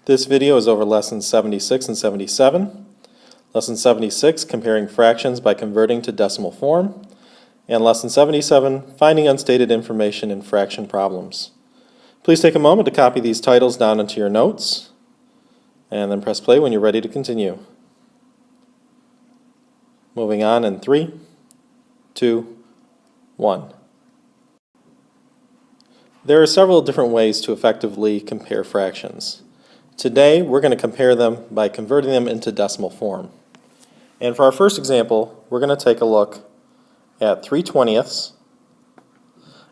This video is over lessons 76 and 77. Lesson 76, comparing fractions by converting to decimal form. And lesson 77, finding unstated information in fraction problems. Please take a moment to copy these titles down into your notes, and then press play when you're ready to continue. Moving on in 3, 2, 1. There are several different ways to effectively compare fractions. Today we're going to compare them by converting them into decimal form. And for our first example, we're going to take a look at 3/20ths,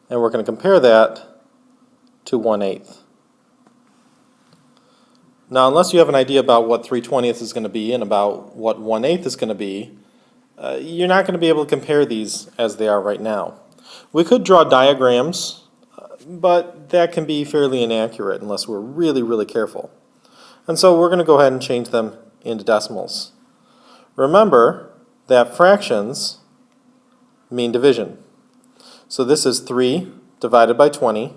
and we're going to compare that to 1/8. Now, unless you have an idea about what 3/20ths is going to be and about what 1/8 is going to be, you're not going to be able to compare these as they are right now. We could draw diagrams, but that can be fairly inaccurate unless we're really careful. And so we're going to go ahead and change them into decimals. Remember that fractions mean division. So this is 3 divided by 20,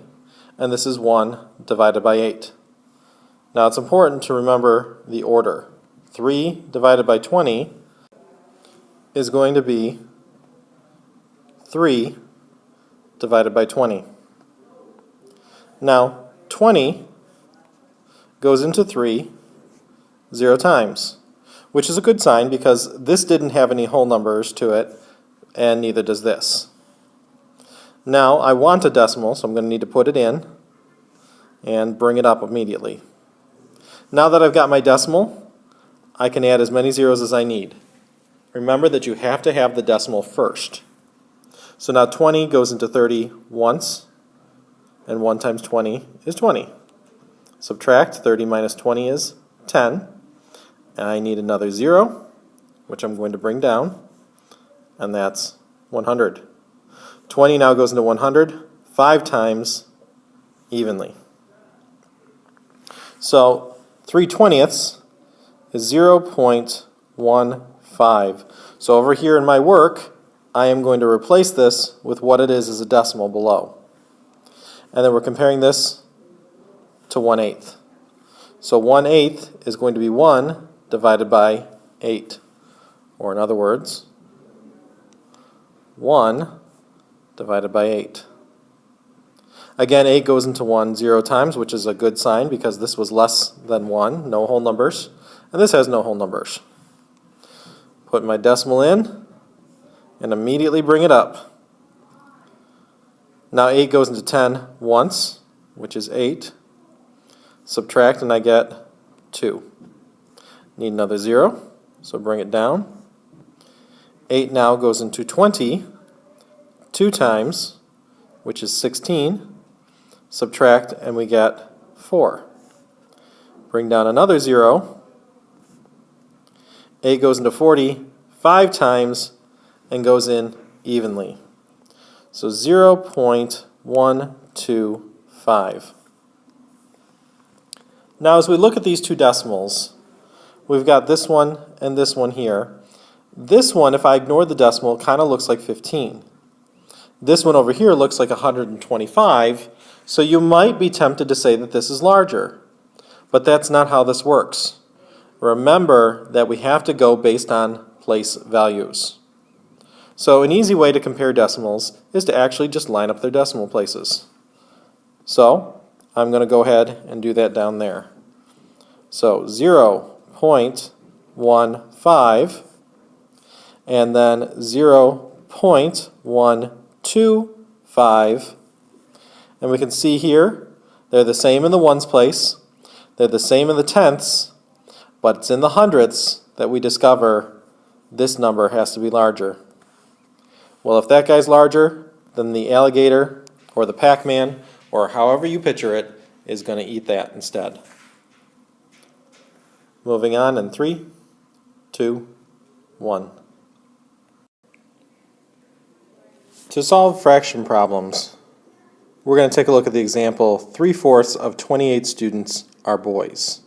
and this is 1 divided by 8. Now it's important to remember the order. 3 divided by 20 is going to be 3 divided by 20. Now 20 goes into 3 0 times, which is a good sign because this didn't have any whole numbers to it, and neither does this. Now I want a decimal, so I'm going to need to put it in and bring it up immediately. Now that I've got my decimal, I can add as many zeros as I need. Remember that you have to have the decimal first. So now 20 goes into 30 once, and 1 times 20 is 20. Subtract 30 minus 20 is 10. And I need another 0, which I'm going to bring down, and that's 100. 20 now goes into 100 5 times evenly. So 3/20ths is 0.15. So over here in my work, I am going to replace this with what it is as a decimal below. And then we're comparing this to 1/8. So 1/8 is going to be 1 divided by 8. Or in other words, 1 divided by 8. Again, 8 goes into 1 0 times, which is a good sign because this was less than 1, no whole numbers, and this has no whole numbers. Put my decimal in and immediately bring it up. Now 8 goes into 10 once, which is 8. Subtract and I get 2. Need another 0, so bring it down. 8 now goes into 20 2 times, which is 16. Subtract and we get 4. Bring down another 0. 8 goes into 40 5 times and goes in evenly. So 0.125. Now as we look at these two decimals, we've got this one and this one here. This one, if I ignore the decimal, kind of looks like 15. This one over here looks like 125, so you might be tempted to say that this is larger. But that's not how this works. Remember that we have to go based on place values. So an easy way to compare decimals is to actually just line up their decimal places. So I'm going to go ahead and do that down there. So 0.15 and then 0.125, and we can see here they're the same in the ones place, they're the same in the tenths, but it's in the hundredths that we discover this number has to be larger. Well, if that guy's larger, then the alligator or the Pac-Man or however you picture it is going to eat that instead. Moving on in 3, 2, 1. To solve fraction problems, we're going to take a look at the example 3/4 of 28 students are boys.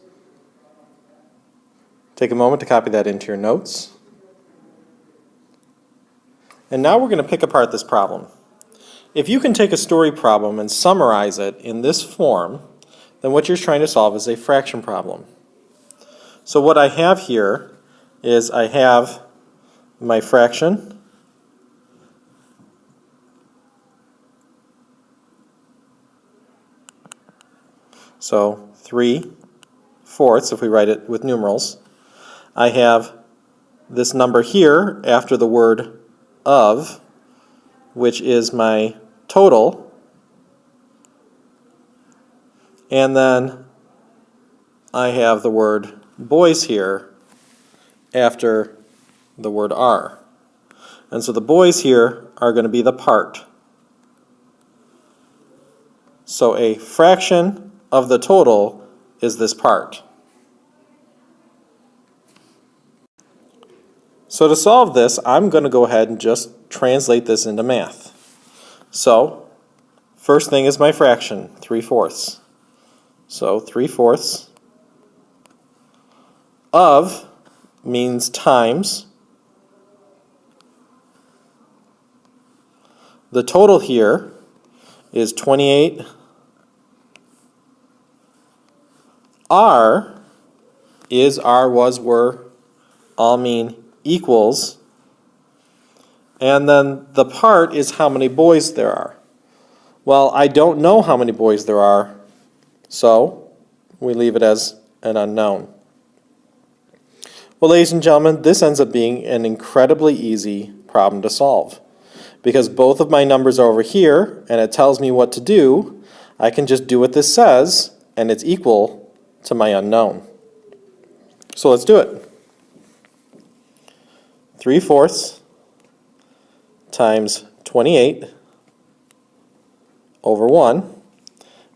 Take a moment to copy that into your notes. And now we're going to pick apart this problem. If you can take a story problem and summarize it in this form, then what you're trying to solve is a fraction problem. So what I have here is I have my fraction, so 3/4 if we write it with numerals. I have this number here after the word of, which is my total, and then I have the word boys here after the word are. And so the boys here are going to be the part. So a fraction of the total is this part. So to solve this, I'm going to go ahead and just translate this into math. So first thing is my fraction, 3/4. So 3/4 of means times. The total here is 28. R is, are, was, were, all mean equals. And then the part is how many boys there are. Well, I don't know how many boys there are, so we leave it as an unknown. Well, ladies and gentlemen, this ends up being an incredibly easy problem to solve. Because both of my numbers are over here, and it tells me what to do, I can just do what this says, and it's equal to my unknown. So let's do it. 3/4 times 28 over 1,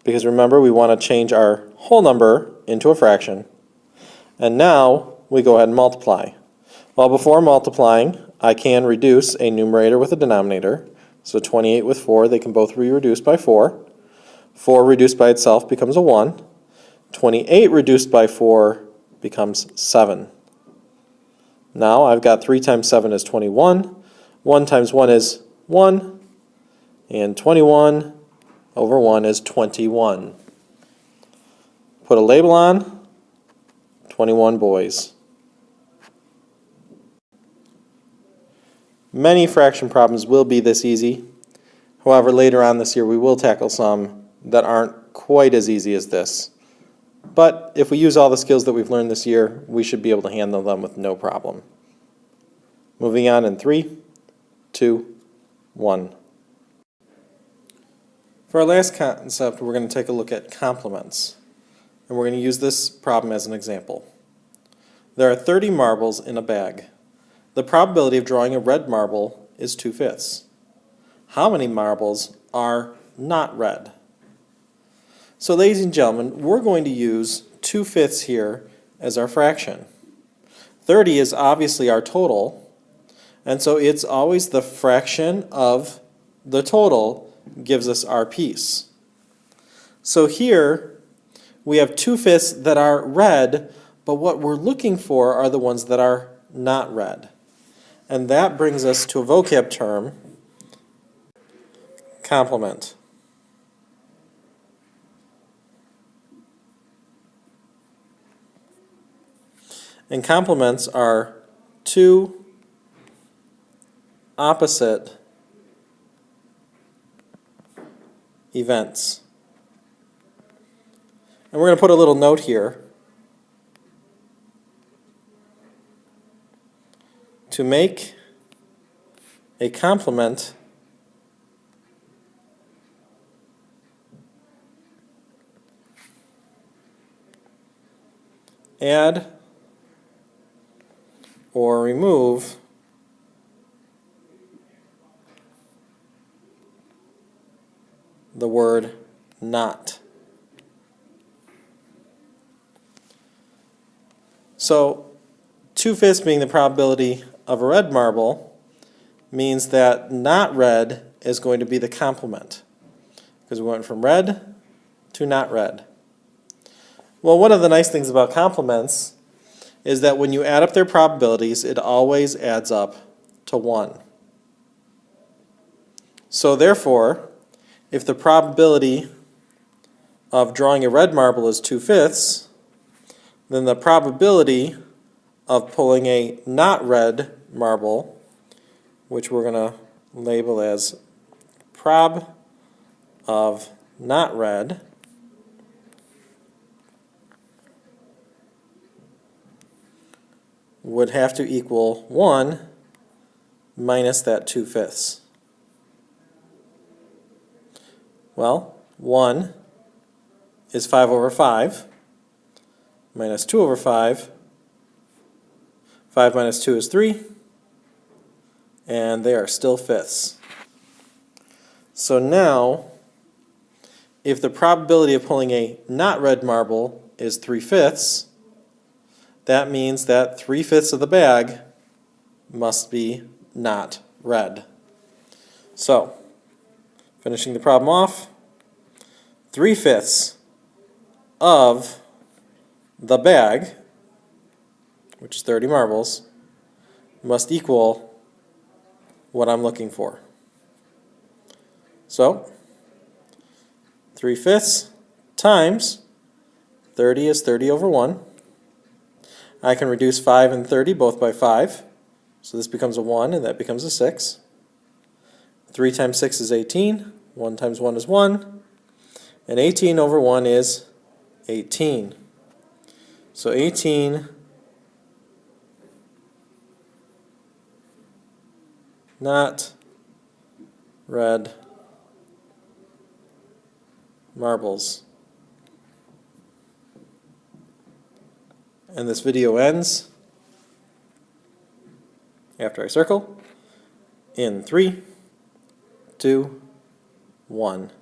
because remember we want to change our whole number into a fraction. And now we go ahead and multiply. Well, before multiplying, I can reduce a numerator with a denominator. So 28 with 4, they can both be reduced by 4. 4 reduced by itself becomes a 1. 28 reduced by 4 becomes 7. Now I've got 3 times 7 is 21. 1 times 1 is 1. And 21 over 1 is 21. Put a label on, 21 boys. Many fraction problems will be this easy. However, later on this year we will tackle some that aren't quite as easy as this. But if we use all the skills that we've learned this year, we should be able to handle them with no problem. Moving on in 3, 2, 1. For our last concept, we're going to take a look at complements. And we're going to use this problem as an example. There are 30 marbles in a bag. The probability of drawing a red marble is 2/5. How many marbles are not red? So ladies and gentlemen, we're going to use 2/5 here as our fraction. 30 is obviously our total, and so it's always the fraction of the total gives us our piece. So here we have 2/5 that are red, but what we're looking for are the ones that are not red. And that brings us to a vocab term, complement. And complements are two opposite events. And we're going to put a little note here. To make a complement, add or remove the word not. So 2/5 being the probability of a red marble means that not red is going to be the complement, because we went from red to not red. Well, one of the nice things about complements is that when you add up their probabilities, it always adds up to 1. So therefore, if the probability of drawing a red marble is 2/5, then the probability of pulling a not red marble, which we're going to label as prob of not red, would have to equal 1 minus that 2/5. Well, 1 is 5/5 minus 2/5. 5 minus 2 is 3, and they are still fifths. So now, if the probability of pulling a not red marble is 3/5, that means that 3/5 of the bag must be not red. So, finishing the problem off, 3/5 of the bag, which is 30 marbles, must equal what I'm looking for. So, 3/5 times 30 is 30/1. I can reduce 5 and 30 both by 5. So this becomes a 1 and that becomes a 6. 3 times 6 is 18. 1 times 1 is 1. And 18/1 is 18. So 18 not red marbles. And this video ends after I circle in 3, 2, 1.